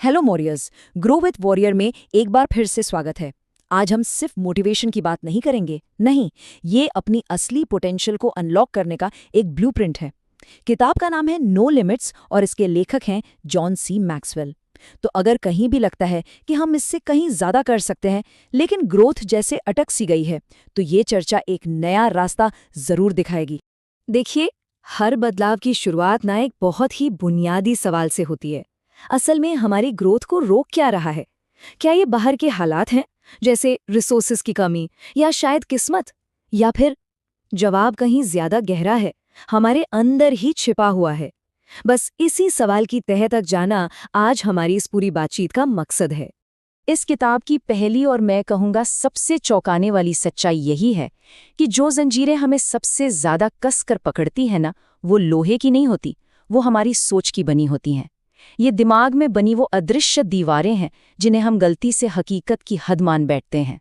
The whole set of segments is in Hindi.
Hello warriors, grow with warrior में एक बार फिर से स्वागत है। आज हम सिर्फ मोटिवेशन की बात नहीं करेंगे, नहीं, ये अपनी असली पोटेंशियल को अनलॉक करने का एक ब्लूप्रिंट है। किताब का नाम है नो लिमिट्स और इसके लेखक हैं जॉन सी मैक्सवेल। तो अगर कहीं भी लगता है कि हम इससे कहीं ज्यादा कर सकते हैं लेकिन ग्रोथ जैसे अटक सी गई है, तो ये चर्चा एक नया रास्ता जरूर दिखाएगी। देखिए, हर बदलाव की शुरुआत ना एक बहुत ही बुनियादी सवाल से होती है। असल में हमारी ग्रोथ को रोक क्या रहा है? क्या ये बाहर के हालात हैं, जैसे रिसोर्सेज की कमी, या शायद किस्मत? या फिर जवाब कहीं ज्यादा गहरा है, हमारे अंदर ही छिपा हुआ है। बस इसी सवाल की तह तक जाना आज हमारी इस पूरी बातचीत का मकसद है। इस किताब की पहली और मैं कहूँगा सबसे चौंकाने वाली सच्चाई यही है कि जो जंजीरें हमें सबसे ज्यादा कस कर पकड़ती हैं ना, वो लोहे की नहीं होती, वो हमारी सोच की बनी होती हैं। ये दिमाग में बनी वो अदृश्य दीवारें हैं जिन्हें हम गलती से हकीकत की हद मान बैठते हैं।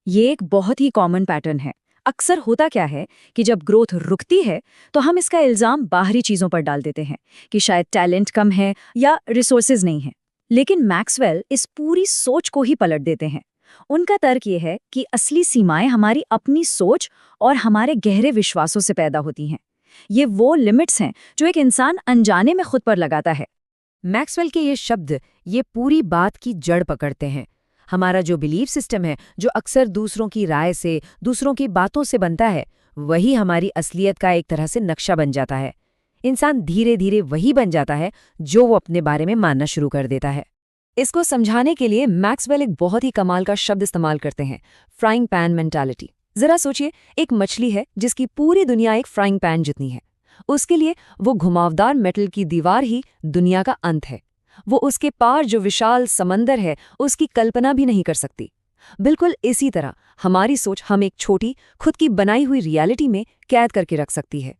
ये एक बहुत ही कॉमन पैटर्न है। अक्सर होता क्या है कि जब ग्रोथ रुकती है तो हम इसका इल्जाम बाहरी चीजों पर डाल देते हैं कि शायद टैलेंट कम है या रिसोर्सेज नहीं है। लेकिन मैक्सवेल इस पूरी सोच को ही पलट देते हैं। उनका तर्क ये है कि असली सीमाएं हमारी अपनी सोच और हमारे गहरे विश्वासों से पैदा होती हैं। ये वो लिमिट्स हैं जो एक इंसान अनजाने में खुद पर लगाता है। मैक्सवेल के ये शब्द ये पूरी बात की जड़ पकड़ते हैं। हमारा जो बिलीफ सिस्टम है, जो अक्सर दूसरों की राय से, दूसरों की बातों से बनता है, वही हमारी असलियत का एक तरह से नक्शा बन जाता है। इंसान धीरे धीरे वही बन जाता है जो वो अपने बारे में मानना शुरू कर देता है। इसको समझाने के लिए मैक्सवेल एक बहुत ही कमाल का शब्द इस्तेमाल करते हैं, फ्राइंग पैन मेंटालिटी। जरा सोचिए, एक मछली है जिसकी पूरी दुनिया एक फ्राइंग पैन जितनी है। उसके लिए वो घुमावदार मेटल की दीवार ही दुनिया का अंत है। वो उसके पार जो विशाल समंदर है, उसकी कल्पना भी नहीं कर सकती। बिल्कुल इसी तरह हमारी सोच हम एक छोटी, खुद की बनाई हुई रियलिटी में कैद करके रख सकती है।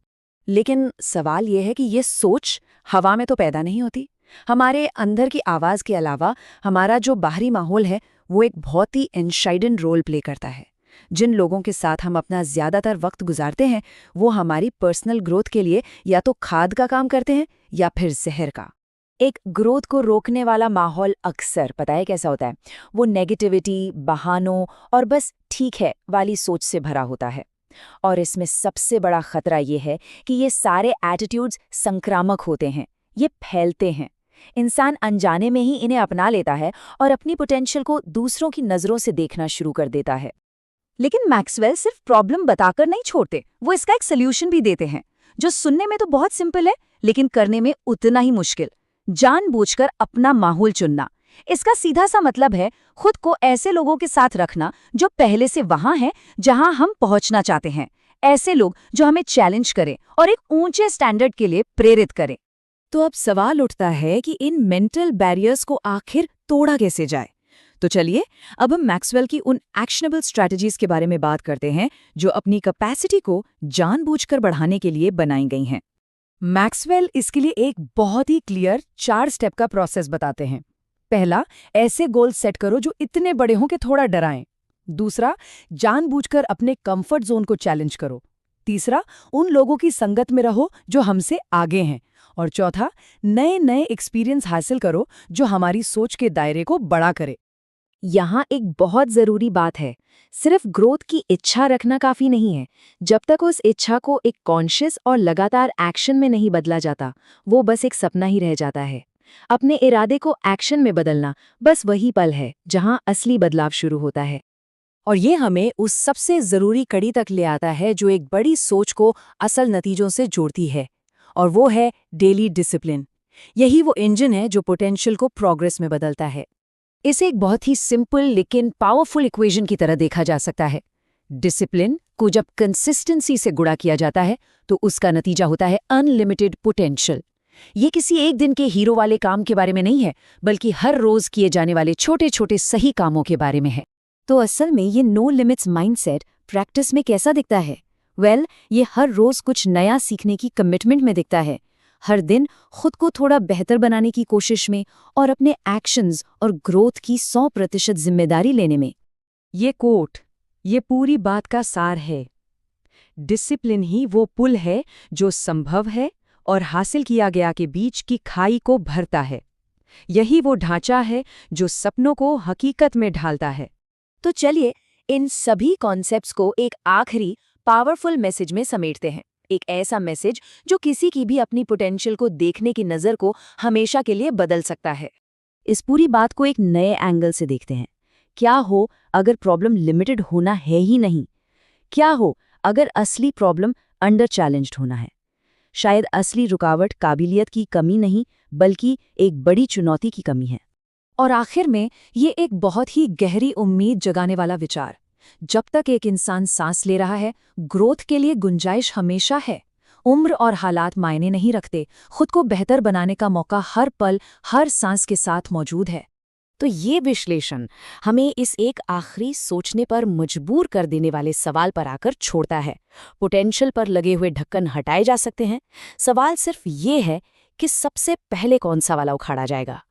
लेकिन सवाल यह है कि ये सोच हवा में तो पैदा नहीं होती। हमारे अंदर की आवाज़ के अलावा हमारा जो बाहरी माहौल है, वो एक बहुत ही इनसाइडन रोल प्ले करता है। जिन लोगों के साथ हम अपना ज्यादातर वक्त गुजारते हैं, वो हमारी पर्सनल ग्रोथ के लिए या तो खाद का काम करते हैं या फिर जहर का। एक ग्रोथ को रोकने वाला माहौल अक्सर पता है कैसा होता है? वो नेगेटिविटी, बहानों और बस ठीक है वाली सोच से भरा होता है। और इसमें सबसे बड़ा खतरा ये है कि ये सारे एटीट्यूड्स संक्रामक होते हैं, ये फैलते हैं। इंसान अनजाने में ही इन्हें अपना लेता है और अपनी पोटेंशियल को दूसरों की नज़रों से देखना शुरू कर देता है। लेकिन मैक्सवेल सिर्फ प्रॉब्लम बताकर नहीं छोड़ते, वो इसका एक सोल्यूशन भी देते हैं, जो सुनने में तो बहुत सिंपल है लेकिन करने में उतना ही मुश्किल। जानबूझकर अपना माहौल चुनना। इसका सीधा सा मतलब है खुद को ऐसे लोगों के साथ रखना जो पहले से वहां हैं जहां हम पहुंचना चाहते हैं। ऐसे लोग जो हमें चैलेंज करें और एक ऊंचे स्टैंडर्ड के लिए प्रेरित करें। तो अब सवाल उठता है कि इन मेंटल बैरियर्स को आखिर तोड़ा कैसे जाए। तो चलिए, अब हम मैक्सवेल की उन एक्शनेबल स्ट्रैटेजीज के बारे में बात करते हैं जो अपनी कैपेसिटी को जानबूझकर बढ़ाने के लिए बनाई गई हैं। मैक्सवेल इसके लिए एक बहुत ही क्लियर 4 स्टेप का प्रोसेस बताते हैं। पहला, ऐसे गोल सेट करो जो इतने बड़े हों कि थोड़ा डराएं। दूसरा, जानबूझकर अपने कंफर्ट जोन को चैलेंज करो। तीसरा, उन लोगों की संगत में रहो जो हमसे आगे हैं। और चौथा, नए नए एक्सपीरियंस हासिल करो जो हमारी सोच के दायरे को बड़ा करे। यहाँ एक बहुत जरूरी बात है, सिर्फ ग्रोथ की इच्छा रखना काफी नहीं है। जब तक उस इच्छा को एक कॉन्शियस और लगातार एक्शन में नहीं बदला जाता, वो बस एक सपना ही रह जाता है। अपने इरादे को एक्शन में बदलना बस वही पल है जहाँ असली बदलाव शुरू होता है। और ये हमें उस सबसे जरूरी कड़ी तक ले आता है जो एक बड़ी सोच को असल नतीजों से जोड़ती है, और वो है डेली डिसिप्लिन। यही वो इंजन है जो पोटेंशियल को प्रोग्रेस में बदलता है। इसे एक बहुत ही सिंपल लेकिन पावरफुल इक्वेशन की तरह देखा जा सकता है। डिसिप्लिन को जब कंसिस्टेंसी से गुणा किया जाता है तो उसका नतीजा होता है अनलिमिटेड पोटेंशियल। ये किसी एक दिन के हीरो वाले काम के बारे में नहीं है, बल्कि हर रोज किए जाने वाले छोटे छोटे सही कामों के बारे में है। तो असल में ये नो लिमिट्स माइंडसेट प्रैक्टिस में कैसा दिखता है? ये हर रोज कुछ नया सीखने की कमिटमेंट में दिखता है। हर दिन खुद को थोड़ा बेहतर बनाने की कोशिश में और अपने एक्शंस और ग्रोथ की 100% जिम्मेदारी लेने में। ये कोट, ये पूरी बात का सार है। डिसिप्लिन ही वो पुल है जो संभव है और हासिल किया गया के बीच की खाई को भरता है। यही वो ढांचा है जो सपनों को हकीकत में ढालता है। तो चलिए इन सभी कॉन्सेप्ट्स को एक आखिरी पावरफुल मैसेज में समेटते हैं। एक ऐसा मैसेज जो किसी की भी अपनी पोटेंशियल को देखने की नज़र को हमेशा के लिए बदल सकता है। इस पूरी बात को एक नए एंगल से देखते हैं। क्या हो अगर प्रॉब्लम लिमिटेड होना है ही नहीं? क्या हो अगर असली प्रॉब्लम अंडर चैलेंज्ड होना है? शायद असली रुकावट काबिलियत की कमी नहीं, बल्कि एक बड़ी चुनौती की कमी है। और आखिर में ये एक बहुत ही गहरी उम्मीद जगाने वाला विचार, जब तक एक इंसान सांस ले रहा है, ग्रोथ के लिए गुंजाइश हमेशा है। उम्र और हालात मायने नहीं रखते, खुद को बेहतर बनाने का मौका हर पल, हर सांस के साथ मौजूद है। तो ये विश्लेषण हमें इस एक आखिरी सोचने पर मजबूर कर देने वाले सवाल पर आकर छोड़ता है। पोटेंशियल पर लगे हुए ढक्कन हटाए जा सकते हैं। सवाल सिर्फ ये है कि सबसे पहले कौन सा वाला उखाड़ा जाएगा।